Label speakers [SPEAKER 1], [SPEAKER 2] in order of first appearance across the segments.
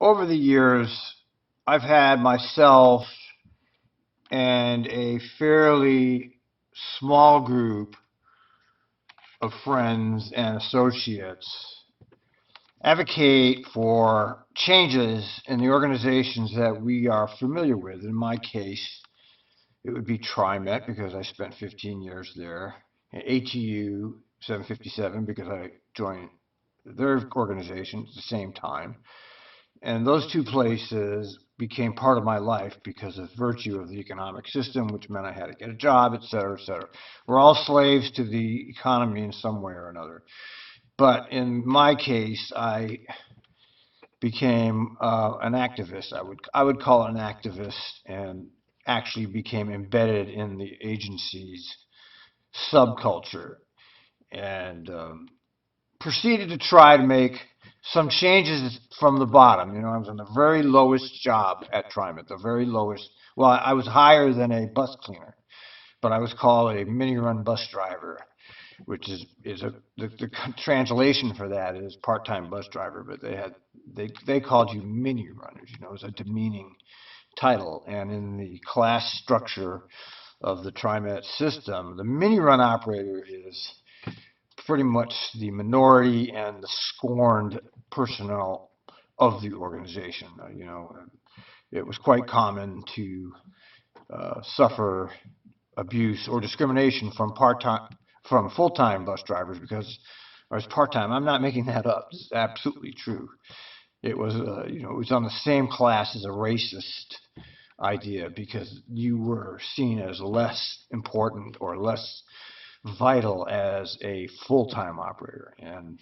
[SPEAKER 1] over the years, I've had myself and a fairly small group of friends and associates advocate for changes in the organizations that we are familiar with. In my case, it would be TriMet because I spent 15 years there, and ATU 757 because I joined their organization at the same time. And those two places became part of my life because of virtue of the economic system, which meant I had to get a job, et cetera, et cetera. We're all slaves to the economy in some way or another. But in my case, I became an activist. I would call it an activist, and actually became embedded in the agency's subculture, and proceeded to try to make some changes from the bottom. I was on the very lowest job at TriMet, the very lowest. Well, I was higher than a bus cleaner, but I was called a mini run bus driver, which is the translation for that is part-time bus driver, but they called you mini runners. It was a demeaning title, and in the class structure of the TriMet system, the mini run operator is pretty much the minority and the scorned personnel of the organization. It was quite common to suffer abuse or discrimination from full-time bus drivers because I was part-time. I'm not making that up. It's absolutely true. It was it was on the same class as a racist idea because you were seen as less important or less vital as a full-time operator. And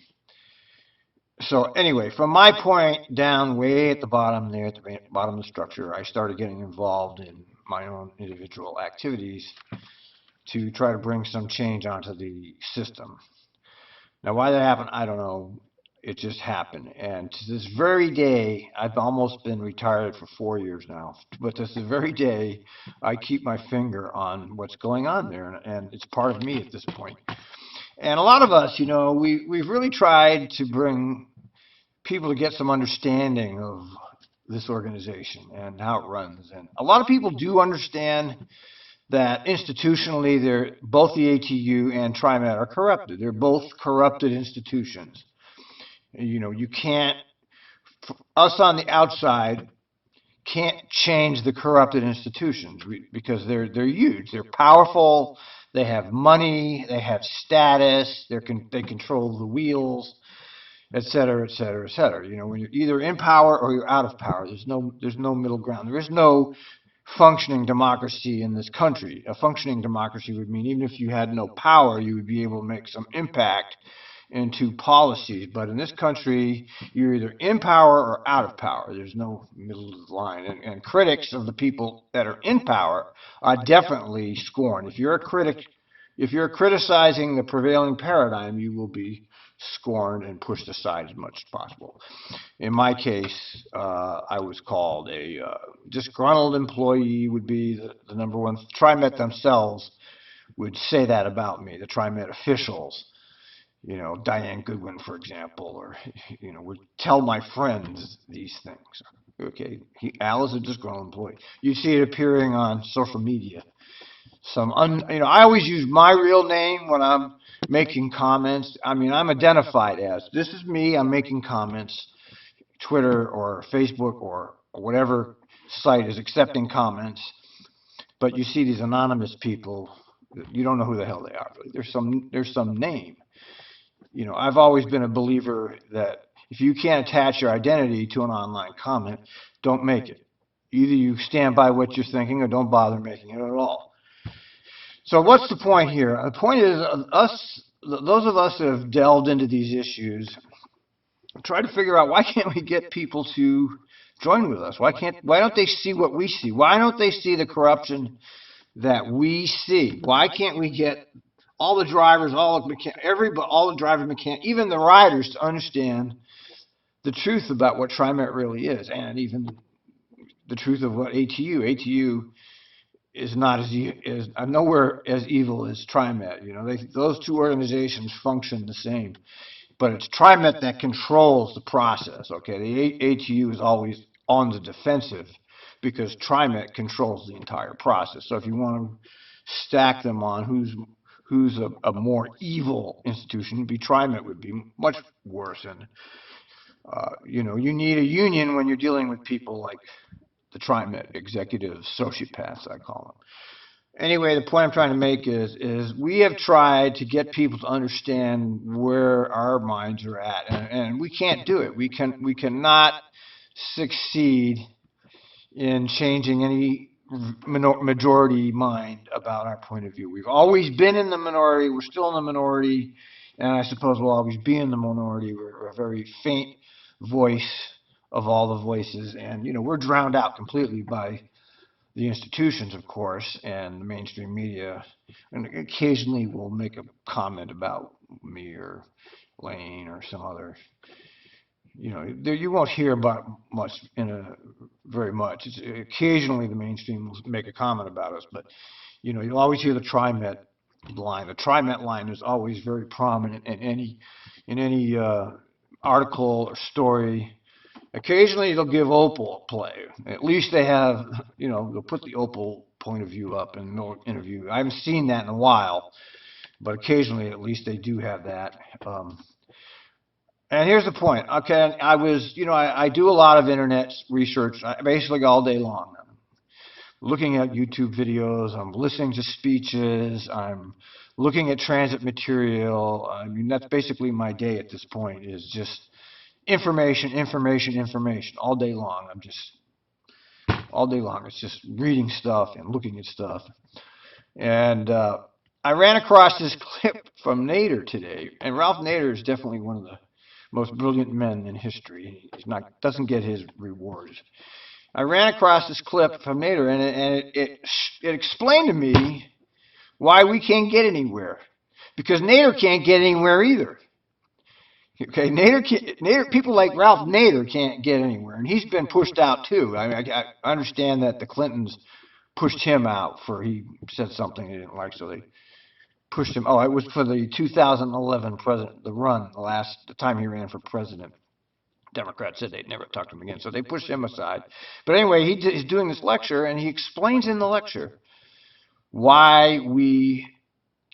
[SPEAKER 1] so anyway, from my point down way at the bottom there, at the bottom of the structure, I started getting involved in my own individual activities to try to bring some change onto the system. Now, why that happened, I don't know. It just happened. And to this very day, I've almost been retired for 4 years now, but to this very day, I keep my finger on what's going on there, and it's part of me at this point. And a lot of us, we've really tried to bring people to get some understanding of this organization and how it runs. And a lot of people do understand that institutionally, both the ATU and TriMet are corrupted. They're both corrupted institutions. You can't, us on the outside can't change the corrupted institutions because they're huge. They're powerful. They have money. They have status. They control the wheels, et cetera, et cetera, et cetera. When you're either in power or you're out of power, there's no middle ground. There is no functioning democracy in this country. A functioning democracy would mean even if you had no power, you would be able to make some impact into policies. But in this country, you're either in power or out of power. There's no middle of the line. And critics of the people that are in power are definitely scorned. If you're criticizing the prevailing paradigm, you will be scorned and pushed aside as much as possible. In my case, I was called a disgruntled employee would be the number one. TriMet themselves would say that about me, the TriMet officials. Diane Goodwin, for example, or, would tell my friends these things. Okay, Al is a disgruntled employee. You see it appearing on social media. I always use my real name when I'm making comments. I'm identified as, this is me, I'm making comments. Twitter or Facebook or whatever site is accepting comments. But you see these anonymous people, you don't know who the hell they are. There's some name. I've always been a believer that if you can't attach your identity to an online comment, don't make it. Either you stand by what you're thinking or don't bother making it at all. So what's the point here? The point is those of us that have delved into these issues, try to figure out, why can't we get people to join with us? Why don't they see what we see? Why don't they see the corruption that we see? Why can't we get all the drivers, all the driver mechanics, even the riders to understand the truth about what TriMet really is, and even the truth of what ATU. ATU is nowhere as evil as TriMet. Those two organizations function the same. but it's TriMet that controls the process, okay? The ATU is always on the defensive because TriMet controls the entire process. So if you want to stack them on who's a more evil institution, it'd be TriMet would be much worse. And, you need a union when you're dealing with people like the TriMet executive sociopaths, I call them. Anyway, the point I'm trying to make is we have tried to get people to understand where our minds are at, and we can't do it. We cannot succeed in changing any majority mind about our point of view. We've always been in the minority. We're still in the minority, and I suppose we'll always be in the minority. We're a very faint voice of all the voices, and we're drowned out completely by the institutions, of course, and the mainstream media, and occasionally we'll make a comment about me or Lane or some other. You won't hear about much very much. Occasionally the mainstream will make a comment about us, but you'll always hear the TriMet line. The TriMet line is always very prominent in any article or story. Occasionally they'll give Opal play. At least they have, they'll put the Opal point of view up in no interview. I haven't seen that in a while, but occasionally at least they do have that. And here's the point. Okay, I do a lot of internet research, basically all day long. I'm looking at YouTube videos. I'm listening to speeches. I'm looking at transit material. I mean, that's basically my day at this point, is just information all day long. All day long, it's just reading stuff and looking at stuff. And I ran across this clip from Nader today, and Ralph Nader is definitely one of the most brilliant men in history. Doesn't get his rewards. I ran across this clip from Nader, and it explained to me why we can't get anywhere, because Nader can't get anywhere either. Okay, Nader, people like Ralph Nader can't get anywhere, and he's been pushed out too. I understand that the Clintons pushed him out he said something they didn't like, so they pushed him. Oh, it was for the 2011 the time he ran for president. Democrats said they'd never talk to him again, so they pushed him aside. But anyway, he's doing this lecture, and he explains in the lecture why we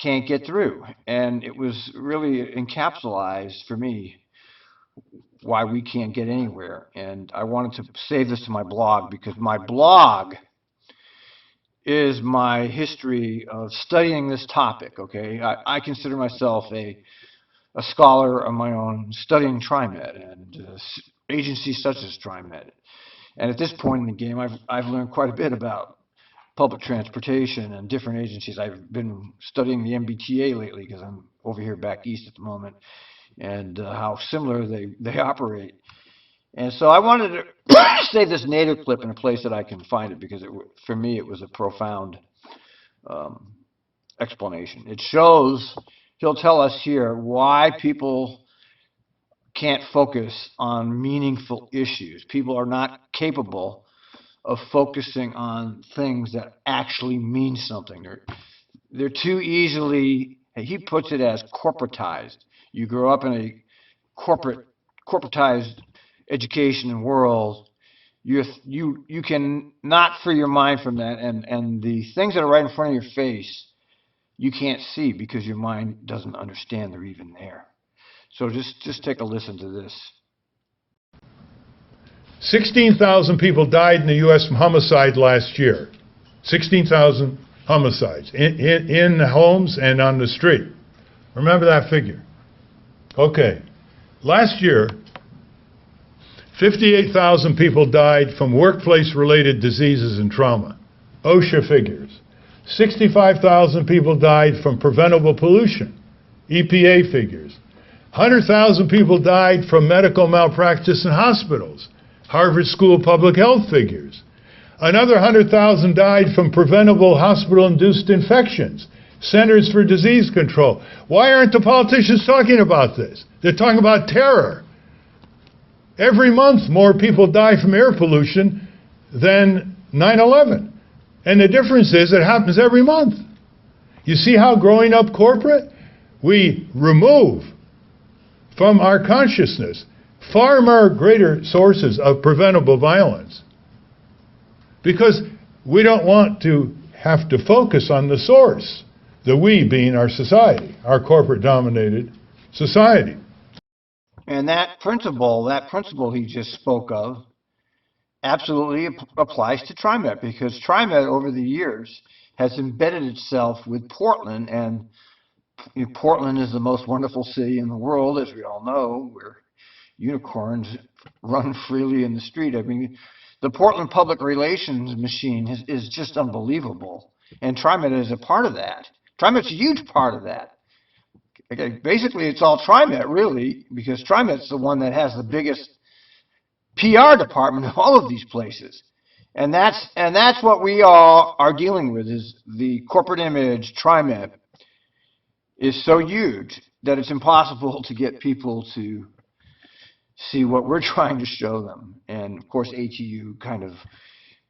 [SPEAKER 1] can't get through. And it was really encapsulated for me why we can't get anywhere. And I wanted to save this to my blog, because my blog is my history of studying this topic, okay? I consider myself a scholar of my own, studying TriMet and agencies such as TriMet. And at this point in the game, I've learned quite a bit about public transportation and different agencies. I've been studying the MBTA lately because I'm over here back east at the moment, and how similar they operate. And so I wanted to save this Nader clip in a place that I can find it, because for me it was a profound explanation. It shows, he'll tell us here, why people can't focus on meaningful issues. People are not capable of focusing on things that actually mean something. They're too easily, he puts it as corporatized. You grow up in a corporatized education and world, you can not free your mind from that, and the things that are right in front of your face you can't see because your mind doesn't understand they're even there. So just take a listen to this.
[SPEAKER 2] 16,000 people died in the U.S. from homicide last year. 16,000 homicides in the homes and on the street. Remember that figure. Okay. Last year, 58,000 people died from workplace-related diseases and trauma. OSHA figures. 65,000 people died from preventable pollution. EPA figures. 100,000 people died from medical malpractice in hospitals. Harvard School of Public Health figures. Another 100,000 died from preventable hospital-induced infections. Centers for Disease Control. Why aren't the politicians talking about this? They're talking about terror. Every month, more people die from air pollution than 9/11. And the difference is it happens every month. You see how growing up corporate, we remove from our consciousness, far more greater sources of preventable violence. Because we don't want to have to focus on the source, the we being our society, our corporate-dominated society.
[SPEAKER 1] And that principle he just spoke of, absolutely applies to TriMet, because TriMet over the years has embedded itself with Portland, and Portland is the most wonderful city in the world, as we all know, where unicorns run freely in the street. I mean, the Portland public relations machine is just unbelievable, and TriMet is a part of that. TriMet's a huge part of that. Okay, basically, it's all TriMet, really, because TriMet's the one that has the biggest PR department of all of these places. And that's what we all are dealing with, is the corporate image. TriMet is so huge that it's impossible to get people to see what we're trying to show them. And of course, ATU kind of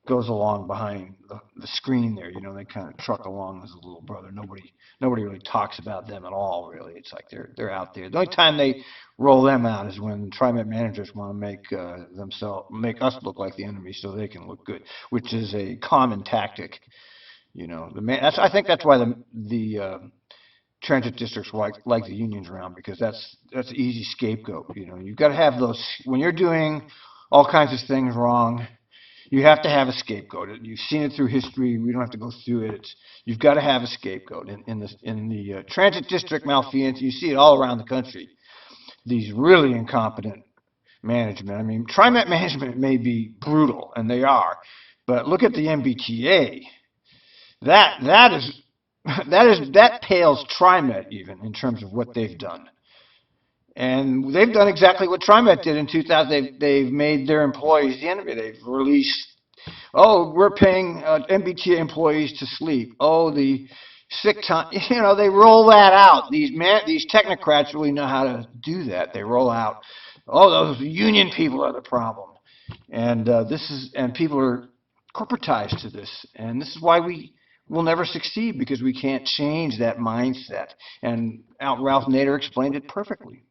[SPEAKER 1] goes along behind the screen there. You know, they kind of truck along as a little brother. Nobody really talks about them at all, really. It's like they're out there. The only time they roll them out is when TriMet managers want to make us look like the enemy so they can look good, which is a common tactic. You know, I think that's why the transit districts like the unions around, because that's an easy scapegoat. You know, you've got to have those when you're doing all kinds of things wrong. You have to have a scapegoat. You've seen it through history. We don't have to go through it. You've got to have a scapegoat. In the transit district malfeasance, you see it all around the country. These really incompetent management. I mean, TriMet management may be brutal, and they are, but look at the MBTA. That pales TriMet even in terms of what they've done. And they've done exactly what TriMet did in 2000. They've made their employees the enemy. They've released, oh, we're paying MBTA employees to sleep. Oh, the sick time. You know, they roll that out. These technocrats really know how to do that. They roll out, oh, those union people are the problem. And people are corporatized to this. And this is why we will never succeed, because we can't change that mindset. And Ralph Nader explained it perfectly.